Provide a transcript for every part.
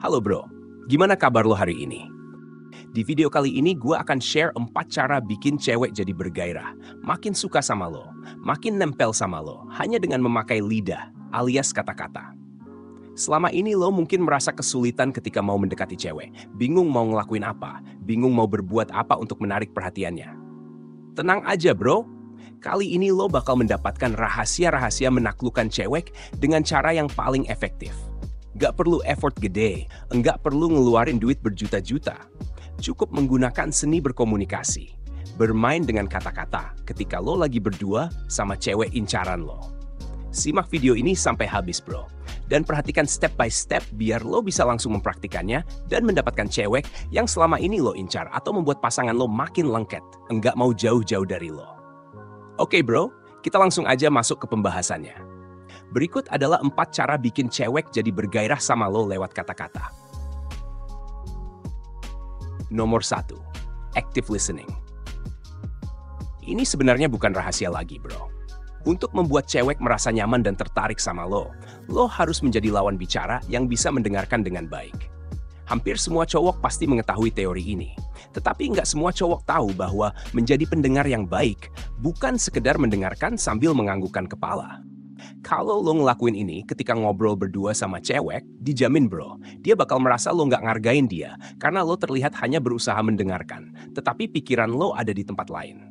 Halo bro, gimana kabar lo hari ini? Di video kali ini gue akan share 4 cara bikin cewek jadi bergairah, makin suka sama lo, makin nempel sama lo, hanya dengan memakai lidah alias kata-kata. Selama ini lo mungkin merasa kesulitan ketika mau mendekati cewek, bingung mau ngelakuin apa, bingung mau berbuat apa untuk menarik perhatiannya. Tenang aja bro, kali ini lo bakal mendapatkan rahasia-rahasia menaklukkan cewek dengan cara yang paling efektif. Gak perlu effort gede, enggak perlu ngeluarin duit berjuta-juta. Cukup menggunakan seni berkomunikasi, bermain dengan kata-kata ketika lo lagi berdua sama cewek incaran lo. Simak video ini sampai habis bro, dan perhatikan step by step biar lo bisa langsung mempraktikannya dan mendapatkan cewek yang selama ini lo incar atau membuat pasangan lo makin lengket, enggak mau jauh-jauh dari lo. Oke bro, kita langsung aja masuk ke pembahasannya. Berikut adalah 4 cara bikin cewek jadi bergairah sama lo lewat kata-kata. Nomor 1. Active listening. Ini sebenarnya bukan rahasia lagi, bro. Untuk membuat cewek merasa nyaman dan tertarik sama lo harus menjadi lawan bicara yang bisa mendengarkan dengan baik. Hampir semua cowok pasti mengetahui teori ini. Tetapi nggak semua cowok tahu bahwa menjadi pendengar yang baik bukan sekedar mendengarkan sambil menganggukkan kepala. Kalau lo ngelakuin ini ketika ngobrol berdua sama cewek, dijamin bro, dia bakal merasa lo nggak ngargain dia karena lo terlihat hanya berusaha mendengarkan, tetapi pikiran lo ada di tempat lain.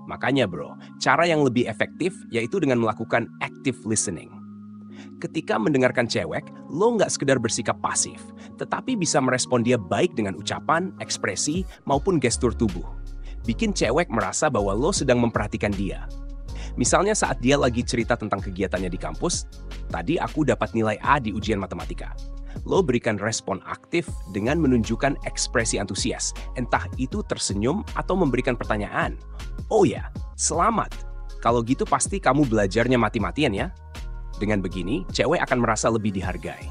Makanya bro, cara yang lebih efektif yaitu dengan melakukan active listening. Ketika mendengarkan cewek, lo nggak sekedar bersikap pasif, tetapi bisa merespon dia baik dengan ucapan, ekspresi, maupun gestur tubuh. Bikin cewek merasa bahwa lo sedang memperhatikan dia. Misalnya saat dia lagi cerita tentang kegiatannya di kampus, tadi aku dapat nilai A di ujian matematika. Lo berikan respon aktif dengan menunjukkan ekspresi antusias, entah itu tersenyum atau memberikan pertanyaan. Oh ya, selamat. Kalau gitu pasti kamu belajarnya mati-matian ya. Dengan begini, cewek akan merasa lebih dihargai.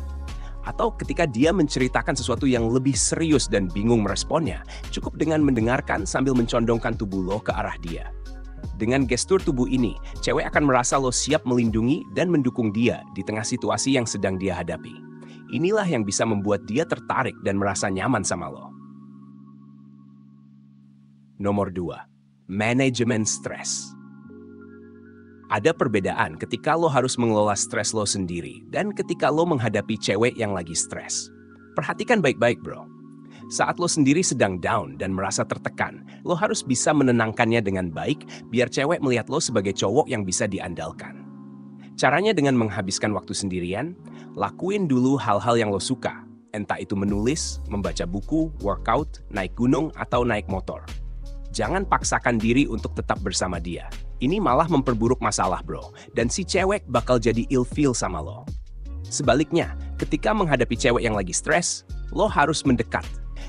Atau ketika dia menceritakan sesuatu yang lebih serius dan bingung meresponnya, cukup dengan mendengarkan sambil mencondongkan tubuh lo ke arah dia. Dengan gestur tubuh ini, cewek akan merasa lo siap melindungi dan mendukung dia di tengah situasi yang sedang dia hadapi. Inilah yang bisa membuat dia tertarik dan merasa nyaman sama lo. Nomor 2. Manajemen stres. Ada perbedaan ketika lo harus mengelola stres lo sendiri dan ketika lo menghadapi cewek yang lagi stres. Perhatikan baik-baik bro. Saat lo sendiri sedang down dan merasa tertekan, lo harus bisa menenangkannya dengan baik biar cewek melihat lo sebagai cowok yang bisa diandalkan. Caranya dengan menghabiskan waktu sendirian, lakuin dulu hal-hal yang lo suka, entah itu menulis, membaca buku, workout, naik gunung, atau naik motor. Jangan paksakan diri untuk tetap bersama dia. Ini malah memperburuk masalah bro, dan si cewek bakal jadi ilfeel sama lo. Sebaliknya, ketika menghadapi cewek yang lagi stres, lo harus mendekat.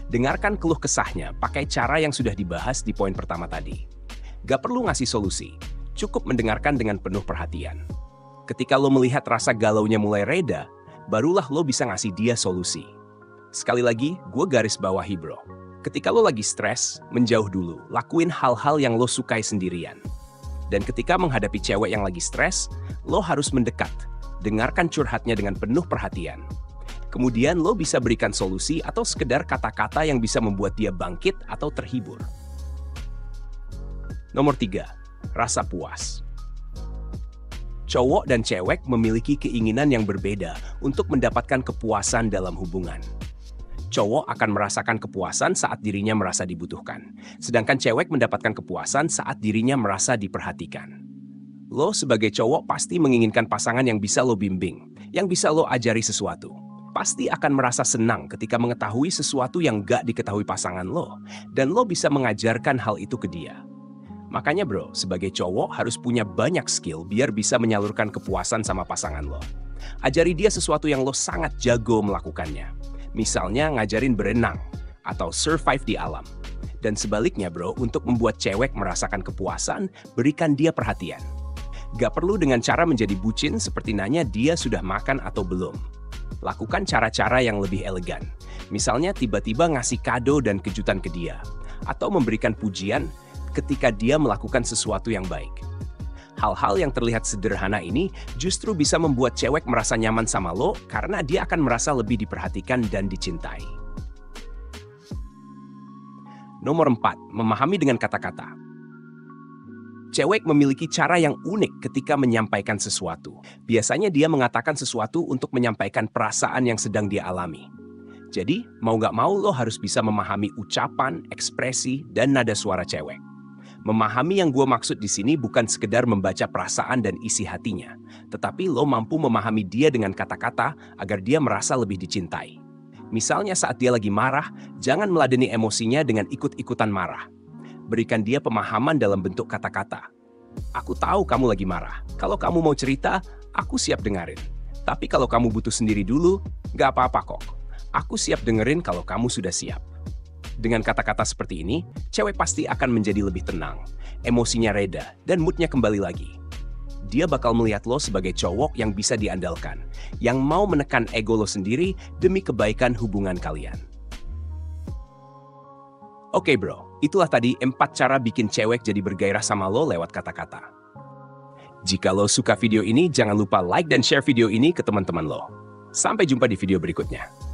Dengarkan keluh kesahnya pakai cara yang sudah dibahas di poin pertama tadi. Gak perlu ngasih solusi, cukup mendengarkan dengan penuh perhatian. Ketika lo melihat rasa galaunya mulai reda, barulah lo bisa ngasih dia solusi. Sekali lagi, gue garis bawahi bro. Ketika lo lagi stres, menjauh dulu, lakuin hal-hal yang lo sukai sendirian. Dan ketika menghadapi cewek yang lagi stres, lo harus mendekat. Dengarkan curhatnya dengan penuh perhatian. Kemudian lo bisa berikan solusi atau sekedar kata-kata yang bisa membuat dia bangkit atau terhibur. Nomor 3. Rasa puas. Cowok dan cewek memiliki keinginan yang berbeda untuk mendapatkan kepuasan dalam hubungan. Cowok akan merasakan kepuasan saat dirinya merasa dibutuhkan, sedangkan cewek mendapatkan kepuasan saat dirinya merasa diperhatikan. Lo sebagai cowok pasti menginginkan pasangan yang bisa lo bimbing, yang bisa lo ajari sesuatu. Pasti akan merasa senang ketika mengetahui sesuatu yang gak diketahui pasangan lo, dan lo bisa mengajarkan hal itu ke dia. Makanya bro, sebagai cowok harus punya banyak skill biar bisa menyalurkan kepuasan sama pasangan lo. Ajari dia sesuatu yang lo sangat jago melakukannya. Misalnya ngajarin berenang, atau survive di alam. Dan sebaliknya bro, untuk membuat cewek merasakan kepuasan, berikan dia perhatian. Gak perlu dengan cara menjadi bucin seperti nanya dia sudah makan atau belum. Lakukan cara-cara yang lebih elegan. Misalnya tiba-tiba ngasih kado dan kejutan ke dia. Atau memberikan pujian ketika dia melakukan sesuatu yang baik. Hal-hal yang terlihat sederhana ini justru bisa membuat cewek merasa nyaman sama lo karena dia akan merasa lebih diperhatikan dan dicintai. Nomor 4, memahami dengan kata-kata. Cewek memiliki cara yang unik ketika menyampaikan sesuatu. Biasanya dia mengatakan sesuatu untuk menyampaikan perasaan yang sedang dia alami. Jadi, mau nggak mau lo harus bisa memahami ucapan, ekspresi, dan nada suara cewek. Memahami yang gue maksud di sini bukan sekedar membaca perasaan dan isi hatinya, tetapi lo mampu memahami dia dengan kata-kata agar dia merasa lebih dicintai. Misalnya saat dia lagi marah, jangan meladeni emosinya dengan ikut-ikutan marah. Berikan dia pemahaman dalam bentuk kata-kata. Aku tahu kamu lagi marah. Kalau kamu mau cerita, aku siap dengerin. Tapi kalau kamu butuh sendiri dulu, nggak apa-apa kok. Aku siap dengerin kalau kamu sudah siap. Dengan kata-kata seperti ini, cewek pasti akan menjadi lebih tenang, emosinya reda, dan moodnya kembali lagi. Dia bakal melihat lo sebagai cowok yang bisa diandalkan, yang mau menekan ego lo sendiri demi kebaikan hubungan kalian. Oke bro, itulah tadi 4 cara bikin cewek jadi bergairah sama lo lewat kata-kata. Jika lo suka video ini, jangan lupa like dan share video ini ke teman-teman lo. Sampai jumpa di video berikutnya.